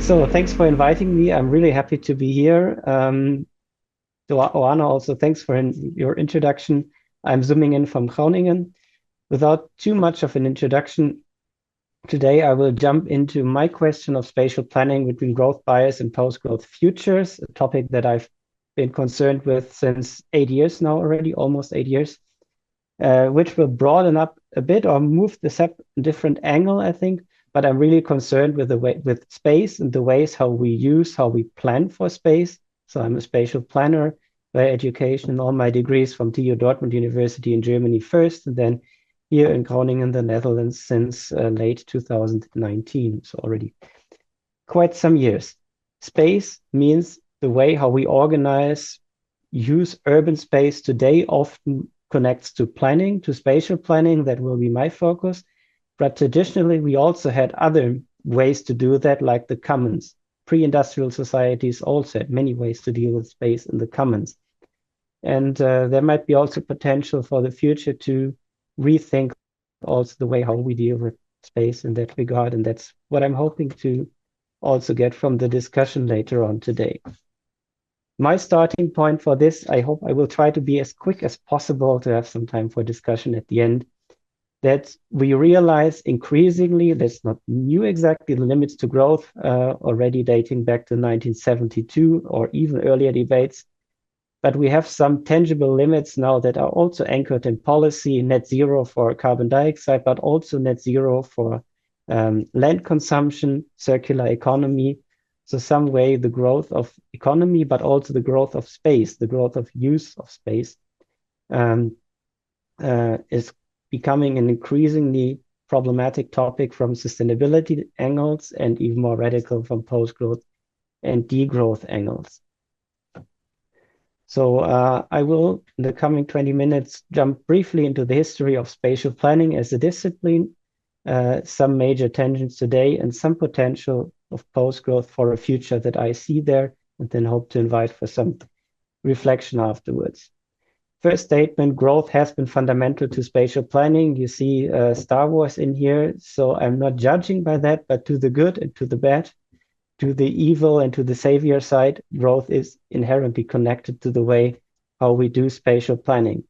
So thanks for inviting me. I'm really happy to be here. So Oana, also thanks for your introduction. I'm zooming in from Groningen. Without too much of an introduction, today I will jump into my question of spatial planning between growth bias and post-growth futures, a topic that I've been concerned with since 8 years now already, almost 8 years, which will broaden up a bit or move this up a different angle, I think. But I'm really concerned with with space and the ways how we plan for space. So I'm a spatial planner by education, and all my degrees from TU Dortmund University in Germany first, and then here in Groningen, the Netherlands, since late 2019. So already quite some years. Space means the way how we use urban space today often connects to planning, to spatial planning. That will be my focus. But traditionally, we also had other ways to do that, like the commons. Pre-industrial societies also had many ways to deal with space in the commons. And there might be also potential for the future to rethink also the way how we deal with space in that regard. And that's what I'm hoping to also get from the discussion later on today. My starting point for this, I hope I will try to be as quick as possible to have some time for discussion at the end, that we realize increasingly, that's not new exactly, the limits to growth already dating back to 1972 or even earlier debates. But we have some tangible limits now that are also anchored in policy, net zero for carbon dioxide, but also net zero for land consumption, circular economy. So some way the growth of economy, but also the growth of space, the growth of use of space is becoming an increasingly problematic topic from sustainability angles and even more radical from post-growth and degrowth angles. So I will, in the coming 20 minutes, jump briefly into the history of spatial planning as a discipline, some major tensions today, and some potential of post-growth for a future that I see there, and then hope to invite for some reflection afterwards. First statement, growth has been fundamental to spatial planning. You see Star Wars in here, so I'm not judging by that, but to the good and to the bad, to the evil and to the savior side, growth is inherently connected to the way how we do spatial planning.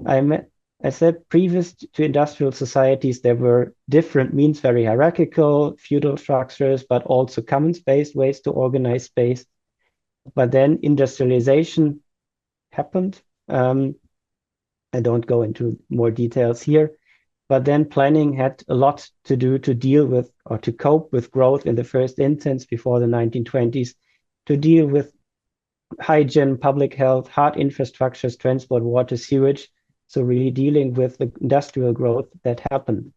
I said previous to industrial societies, there were different means, very hierarchical, feudal structures, but also commons-based ways to organize space. But then industrialization happened. I don't go into more details here, but then planning had a lot to do to deal with or to cope with growth in the first instance before the 1920s, to deal with hygiene, public health, hard infrastructures, transport, water, sewage. So really dealing with the industrial growth that happened.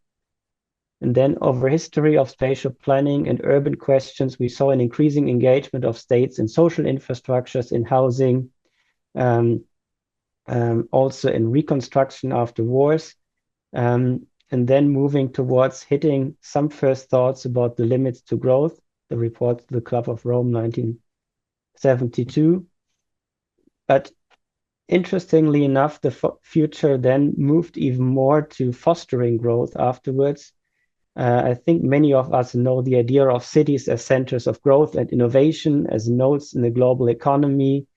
And then over history of spatial planning and urban questions, we saw an increasing engagement of states in social infrastructures, in housing, also in reconstruction after wars, and then moving towards hitting some first thoughts about the limits to growth, the report to the Club of Rome 1972. But interestingly enough, the future then moved even more to fostering growth afterwards. I think many of us know the idea of cities as centers of growth and innovation, as nodes in the global economy,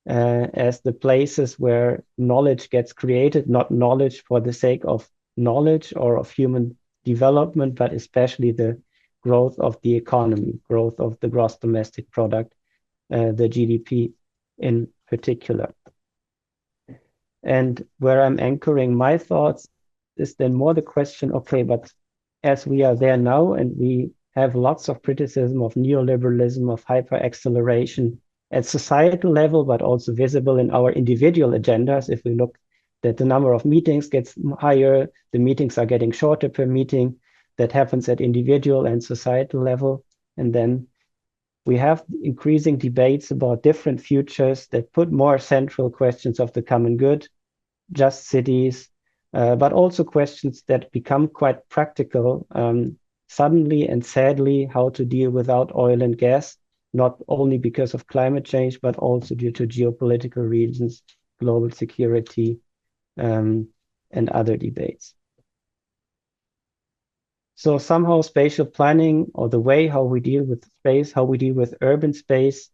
as the places where knowledge gets created, not knowledge for the sake of knowledge or of human development, but especially the growth of the economy, growth of the gross domestic product, the GDP in particular. And where I'm anchoring my thoughts is then more the question, okay, but as we are there now and we have lots of criticism of neoliberalism, of hyper-acceleration at societal level, but also visible in our individual agendas. If we look that the number of meetings gets higher, the meetings are getting shorter per meeting, that happens at individual and societal level. And then we have increasing debates about different futures that put more central questions of the common good, just cities, but also questions that become quite practical suddenly and sadly, how to deal without oil and gas, not only because of climate change, but also due to geopolitical reasons, global security, and other debates. So somehow spatial planning, or the way how we deal with space, how we deal with urban space,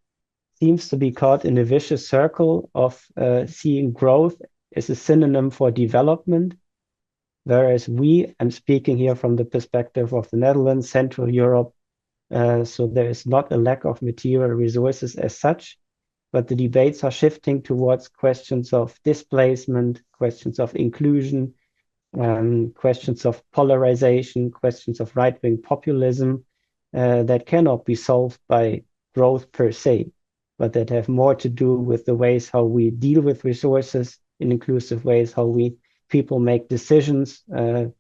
seems to be caught in a vicious circle of seeing growth as a synonym for development. Whereas I'm speaking here from the perspective of the Netherlands, Central Europe, so there is not a lack of material resources as such, but the debates are shifting towards questions of displacement, questions of inclusion, questions of polarization, questions of right-wing populism that cannot be solved by growth per se, but that have more to do with the ways how we deal with resources in inclusive ways, how people make decisions, and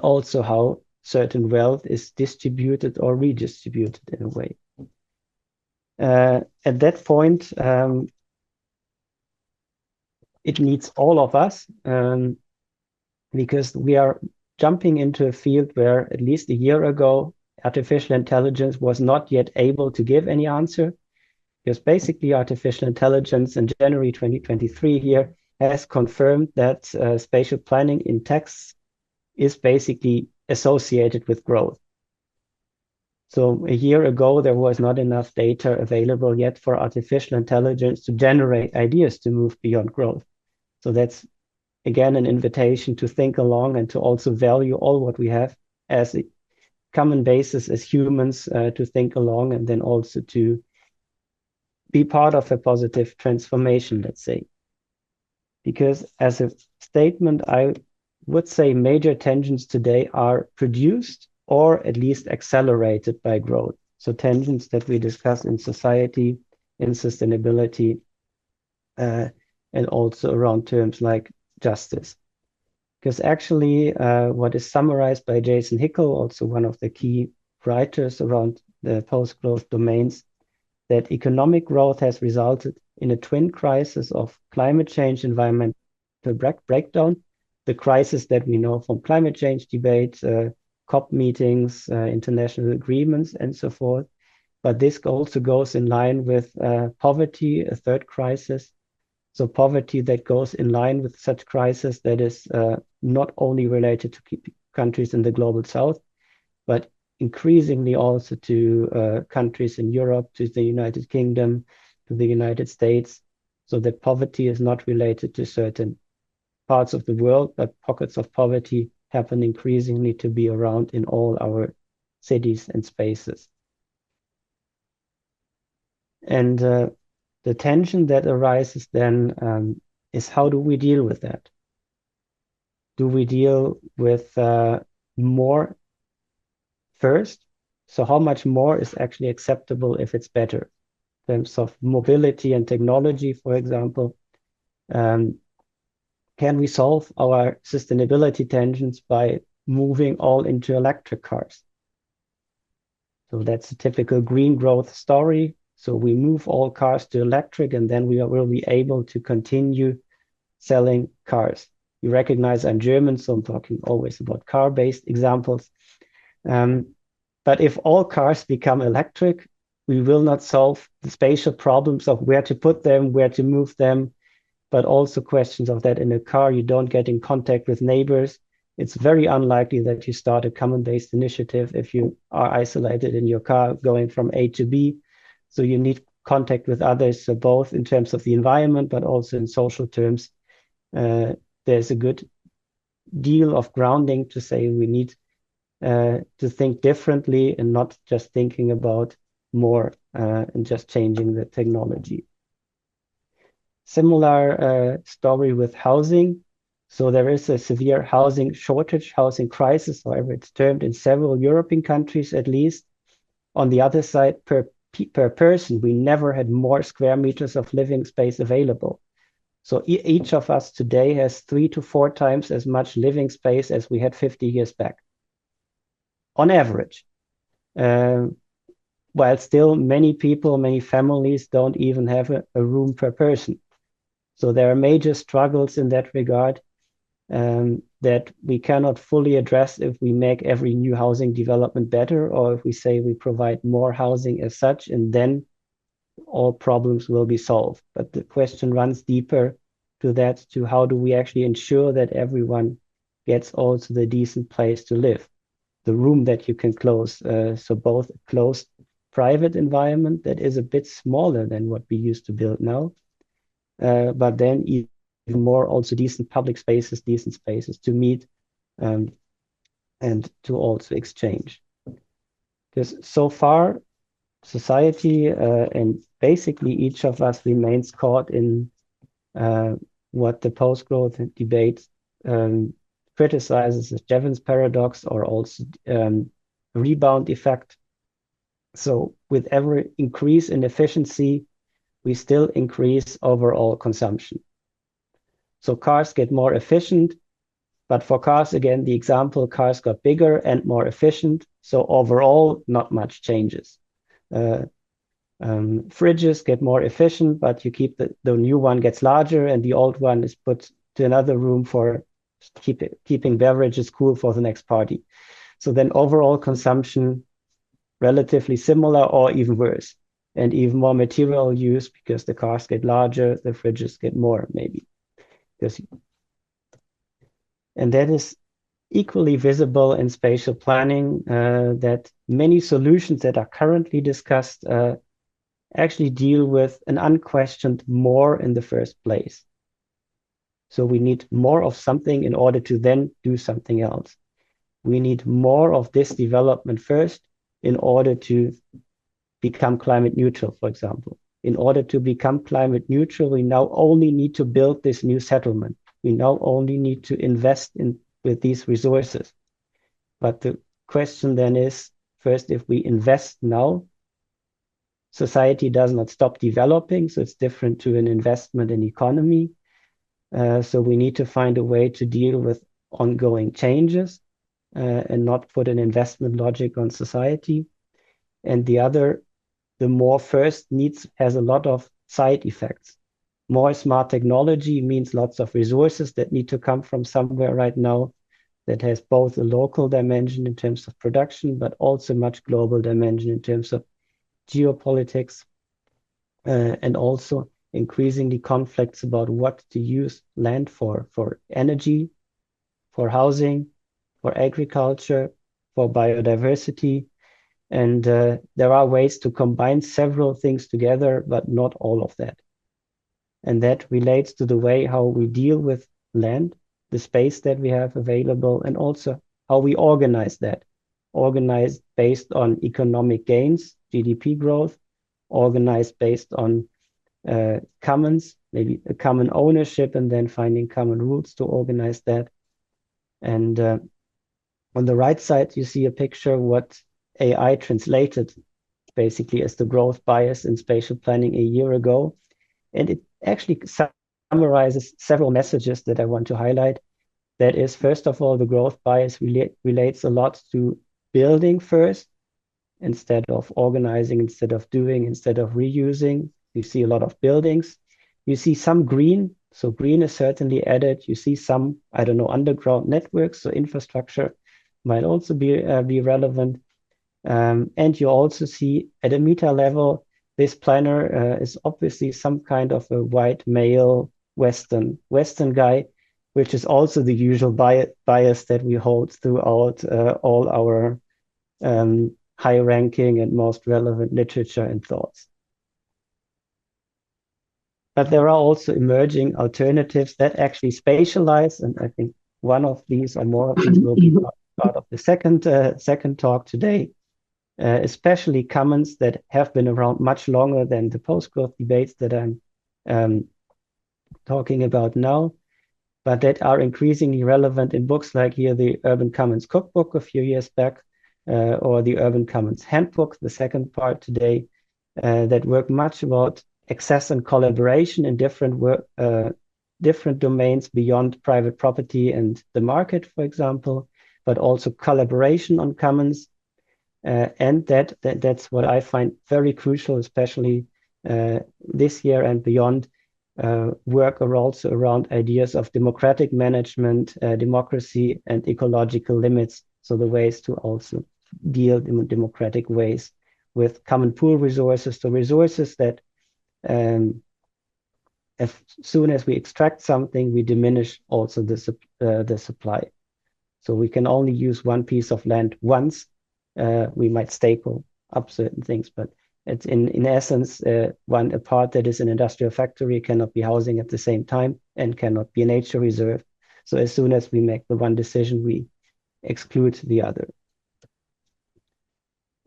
also how certain wealth is distributed or redistributed in a way. At that point, it needs all of us because we are jumping into a field where at least a year ago, artificial intelligence was not yet able to give any answer. Because basically artificial intelligence in January 2023 here has confirmed that spatial planning in texts is basically associated with growth. So a year ago, there was not enough data available yet for artificial intelligence to generate ideas to move beyond growth. So that's, again, an invitation to think along and to also value all what we have as a common basis as humans to think along, and then also to be part of a positive transformation, let's say. Because as a statement, I would say major tensions today are produced or at least accelerated by growth. So tensions that we discuss in society, in sustainability, and also around terms like justice. Because actually, what is summarized by Jason Hickel, also one of the key writers around the post-growth domains, that economic growth has resulted in a twin crisis of climate change, environmental breakdown, the crisis that we know from climate change debate, COP meetings, international agreements, and so forth. But this also goes in line with poverty, a third crisis. So poverty that goes in line with such crisis that is not only related to countries in the global south, but increasingly also to countries in Europe, to the United Kingdom, to the United States, so that poverty is not related to certain parts of the world, but pockets of poverty happen increasingly to be around in all our cities and spaces. And the tension that arises then is, how do we deal with that? Do we deal with more first? So how much more is actually acceptable if it's better? In terms of mobility and technology, for example, can we solve our sustainability tensions by moving all into electric cars? So that's a typical green growth story. So we move all cars to electric, and then we will be able to continue selling cars. You recognize I'm German, so I'm talking always about car-based examples. But if all cars become electric, we will not solve the spatial problems of where to put them, where to move them, but also questions of that in a car, you don't get in contact with neighbors. It's very unlikely that you start a common-based initiative if you are isolated in your car going from A to B. So you need contact with others, so both in terms of the environment, but also in social terms. There's a good deal of grounding to say we need to think differently and not just thinking about more and just changing the technology. Similar story with housing. So there is a severe housing shortage, housing crisis, however it's termed, in several European countries at least. On the other side, per person, we never had more square meters of living space available. So each of us today has 3 to 4 times as much living space as we had 50 years back, on average. While still many people, many families don't even have a room per person. So there are major struggles in that regard that we cannot fully address if we make every new housing development better, or if we say we provide more housing as such, and then all problems will be solved. But the question runs deeper to that, to how do we actually ensure that everyone gets also the decent place to live, the room that you can close. So both a closed private environment that is a bit smaller than what we used to build now, but then even more also decent public spaces, decent spaces to meet and to also exchange. Because so far, society and basically each of us remains caught in what the post-growth debate criticizes as Jevons paradox, or also rebound effect. So with every increase in efficiency, we still increase overall consumption. So cars get more efficient, but for cars, again, the example, cars got bigger and more efficient. So overall, not much changes. Fridges get more efficient, but you keep the new one gets larger and the old one is put to another room for keeping beverages cool for the next party. So then overall consumption relatively similar or even worse, and even more material use because the cars get larger, the fridges get more maybe. And that is equally visible in spatial planning, that many solutions that are currently discussed actually deal with an unquestioned more in the first place. So we need more of something in order to then do something else. We need more of this development first in order to become climate neutral, for example. In order to become climate neutral, we now only need to build this new settlement. We now only need to invest with these resources. But the question then is, first, if we invest now, society does not stop developing, so it's different to an investment in economy. So we need to find a way to deal with ongoing changes and not put an investment logic on society. And the more first has a lot of side effects. More smart technology means lots of resources that need to come from somewhere right now that has both a local dimension in terms of production, but also much global dimension in terms of geopolitics, and also increasingly conflicts about what to use land for energy, for housing, for agriculture, for biodiversity. And there are ways to combine several things together, but not all of that. And that relates to the way how we deal with land, the space that we have available, and also how we organize that. Organized based on economic gains, GDP growth, organized based on commons, maybe a common ownership, and then finding common rules to organize that. And on the right side, you see a picture what AI translated basically as the growth bias in spatial planning a year ago. And it actually summarizes several messages that I want to highlight. That is, first of all, the growth bias relates a lot to building first, instead of organizing, instead of doing, instead of reusing. You see a lot of buildings. You see some green. So green is certainly added. You see some, I don't know, underground networks. So infrastructure might also be relevant. And you also see at a meta level, this planner is obviously some kind of a white male Western guy, which is also the usual bias that we hold throughout all our high-ranking and most relevant literature and thoughts. But there are also emerging alternatives that actually spatialize, and I think one of these or more of these will be part of the second talk today. Especially commons that have been around much longer than the post-growth debates that I'm talking about now, but that are increasingly relevant in books like here, the Urban Commons Cookbook a few years back, or the Urban Commons Handbook, the second part today, that work much about access and collaboration in different domains beyond private property and the market, for example, but also collaboration on commons. And that's what I find very crucial, especially this year and beyond. Work are also around ideas of democratic management, democracy, and ecological limits. So the ways to also deal in democratic ways with common pool resources, so resources that as soon as we extract something, we diminish also the supply. So we can only use one piece of land once. We might staple up certain things, but it's in essence, a part that is an industrial factory cannot be housing at the same time and cannot be a nature reserve. So as soon as we make the one decision, we exclude the other.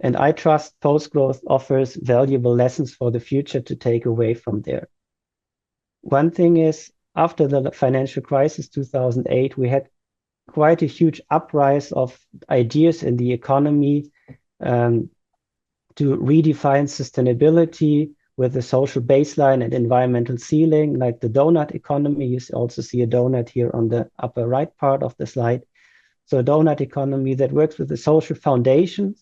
And I trust post-growth offers valuable lessons for the future to take away from there. One thing is, after the financial crisis, 2008, we had quite a huge uprise of ideas in the economy to redefine sustainability with a social baseline and environmental ceiling, like the donut economy. You also see a donut here on the upper right part of the slide. So a donut economy that works with a social foundation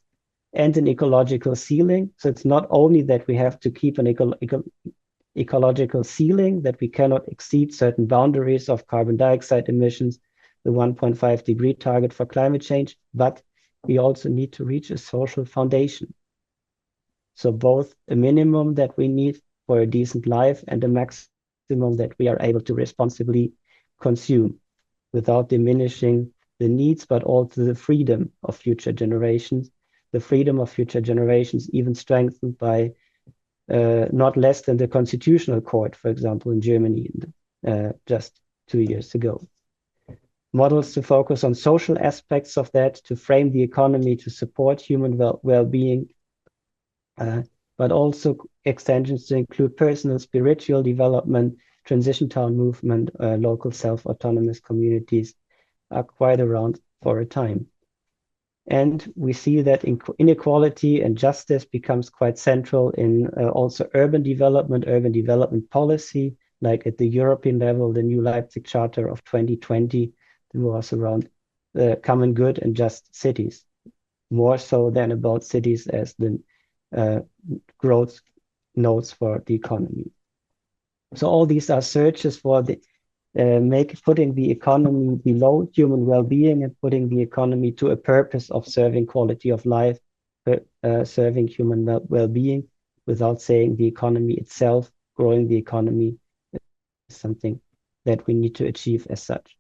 and an ecological ceiling. So it's not only that we have to keep an ecological ceiling, that we cannot exceed certain boundaries of carbon dioxide emissions, the 1.5 degree target for climate change, but we also need to reach a social foundation. So both a minimum that we need for a decent life and a maximum that we are able to responsibly consume without diminishing the needs, but also the freedom of future generations. The freedom of future generations even strengthened by not less than the Constitutional Court, for example, in Germany just 2 years ago. Models to focus on social aspects of that, to frame the economy, to support human well-being, but also extensions to include personal spiritual development, transition town movement, local self-autonomous communities are quite around for a time. And we see that inequality and justice becomes quite central in also urban development policy, like at the European level, the new Leipzig Charter of 2020 was around the common good and just cities, more so than about cities as the growth nodes for the economy. So all these are searches for the putting the economy below human well-being and putting the economy to a purpose of serving quality of life, serving human well-being, without saying the economy itself, growing the economy is something that we need to achieve as such.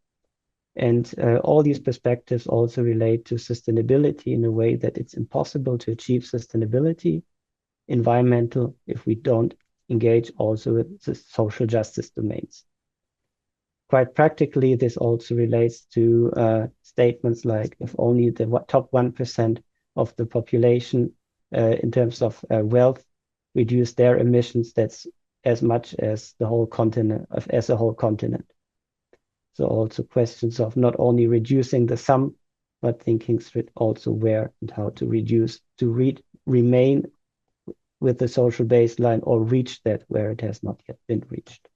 And all these perspectives also relate to sustainability in a way that it's impossible to achieve sustainability, environmental, if we don't engage also with the social justice domains. Quite practically, this also relates to statements like if only the top 1% of the population in terms of wealth reduce their emissions, that's as much as the whole continent, as a whole continent. So also questions of not only reducing the sum, but thinking through also where and how to reduce, to remain with the social baseline or reach that where it has not yet been reached.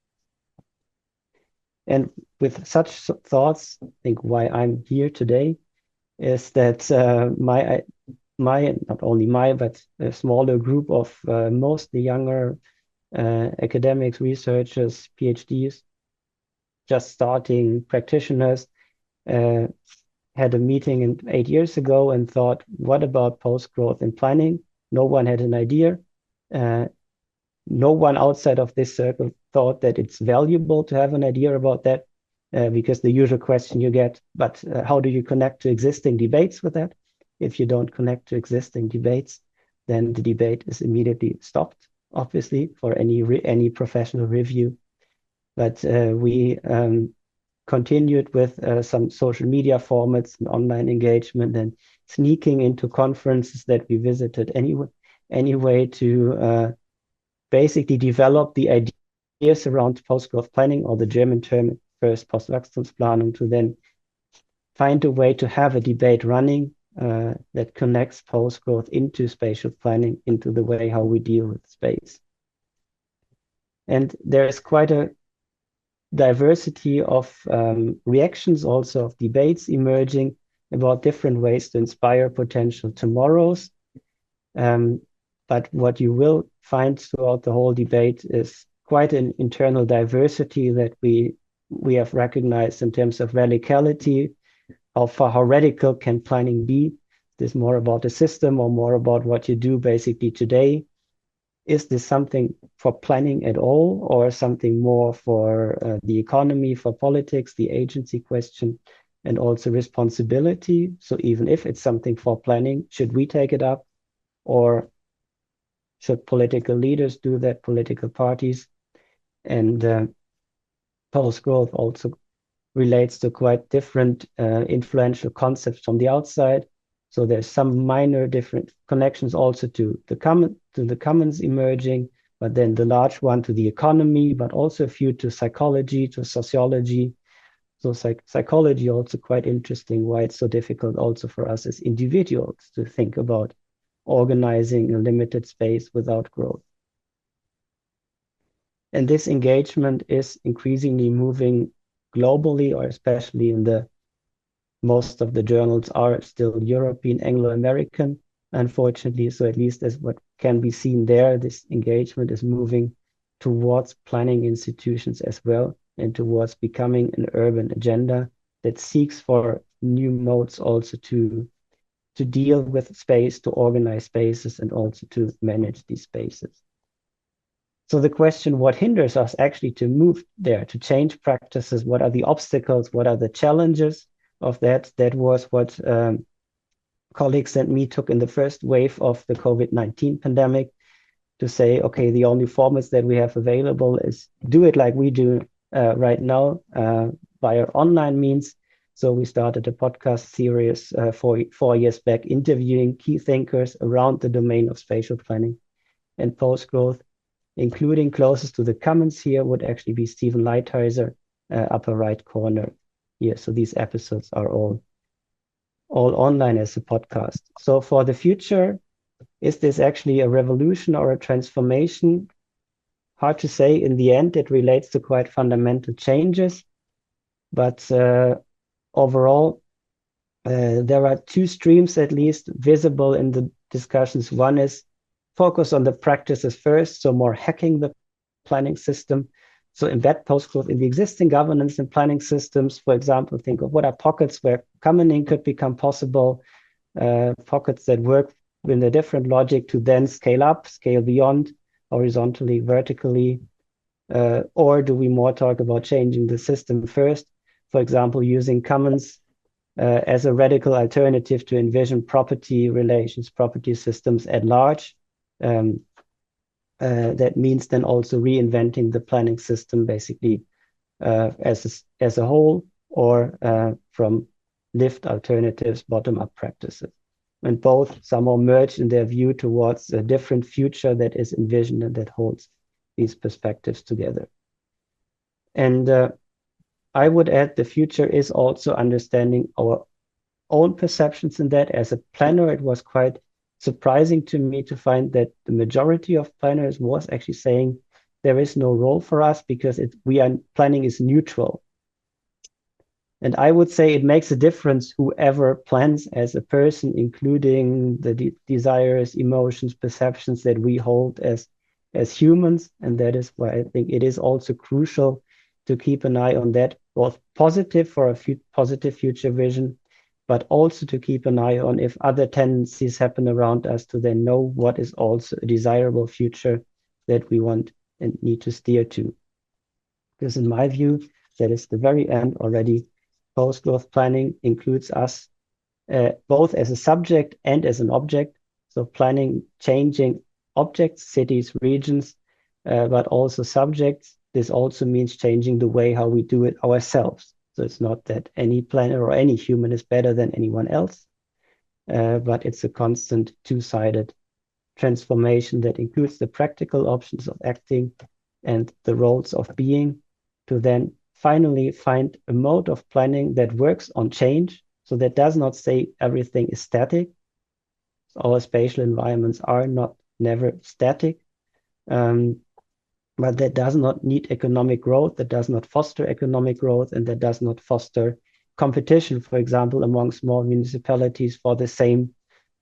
And with such thoughts, I think why I'm here today is that my not only my, but a smaller group of mostly younger academics, researchers, PhDs, just starting practitioners, had a meeting 8 years ago and thought, what about post-growth and planning? No one had an idea. No one outside of this circle thought that it's valuable to have an idea about that, because the usual question you get, but how do you connect to existing debates with that? If you don't connect to existing debates, then the debate is immediately stopped, obviously, for any professional review. But we continued with some social media formats and online engagement and sneaking into conferences that we visited anyway to basically develop the ideas around post-growth planning, or the German term first Postwachstumsplanung, to then find a way to have a debate running that connects post-growth into spatial planning, into the way how we deal with space. And there is quite a diversity of reactions, also of debates emerging about different ways to inspire potential tomorrows. But what you will find throughout the whole debate is quite an internal diversity that we have recognized in terms of radicality. How radical can planning be? Is this more about the system or more about what you do basically today? Is this something for planning at all, or something more for the economy, for politics, the agency question? and also responsibility. So even if it's something for planning, should we take it up, or should political leaders do that, political parties? And post-growth also relates to quite different influential concepts from the outside. So there's some minor different connections also to the commons emerging, but then the large one to the economy, but also a few to psychology, to sociology. So psychology also quite interesting, why it's so difficult also for us as individuals to think about organizing a limited space without growth. And this engagement is increasingly moving globally, or especially in the most of the journals are still European, Anglo-American, unfortunately. So at least as what can be seen there, this engagement is moving towards planning institutions as well, and towards becoming an urban agenda that seeks for new modes also to deal with space, to organize spaces, and also to manage these spaces. So the question, what hinders us actually to move there, to change practices? What are the obstacles? What are the challenges of that? That was what colleagues and me took in the first wave of the COVID-19 pandemic, to say, okay, the only formats that we have available is do it like we do right now via online means. So we started a podcast series 4 years back, interviewing key thinkers around the domain of spatial planning and post-growth, including closest to the commons here would actually be Stephen Lighthizer, upper right corner here. So these episodes are all online as a podcast. So for the future, is this actually a revolution or a transformation? Hard to say. In the end, it relates to quite fundamental changes. But overall, there are two streams at least visible in the discussions. One is focus on the practices first, so more hacking the planning system. So embed post-growth in the existing governance and planning systems. For example, think of what are pockets where commoning could become possible, pockets that work with a different logic to then scale up, scale beyond, horizontally, vertically, or do we more talk about changing the system first? For example, using commons as a radical alternative to envision property relations, property systems at large. That means then also reinventing the planning system basically as a whole, or from lived alternatives, bottom-up practices. And both somehow merge in their view towards a different future that is envisioned and that holds these perspectives together. And I would add the future is also understanding our own perceptions in that. As a planner, it was quite surprising to me to find that the majority of planners was actually saying there is no role for us because planning is neutral. And I would say it makes a difference whoever plans as a person, including the desires, emotions, perceptions that we hold as humans. And that is why I think it is also crucial to keep an eye on that, both positive for a positive future vision, but also to keep an eye on if other tendencies happen around us, to then know what is also a desirable future that we want and need to steer to. Because in my view, that is the very end already. Post-growth planning includes us both as a subject and as an object. So planning, changing objects, cities, regions, but also subjects. This also means changing the way how we do it ourselves. So it's not that any planner or any human is better than anyone else, but it's a constant two-sided transformation that includes the practical options of acting and the roles of being, to then finally find a mode of planning that works on change. So that does not say everything is static. Our spatial environments are never static, but that does not need economic growth, that does not foster economic growth, and that does not foster competition, for example, among small municipalities for the same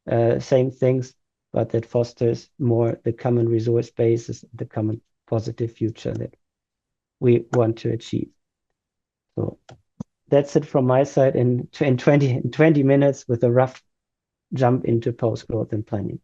things, but that fosters more the common resource bases, the common positive future that we want to achieve. So that's it from my side in 20 minutes with a rough jump into post-growth and planning.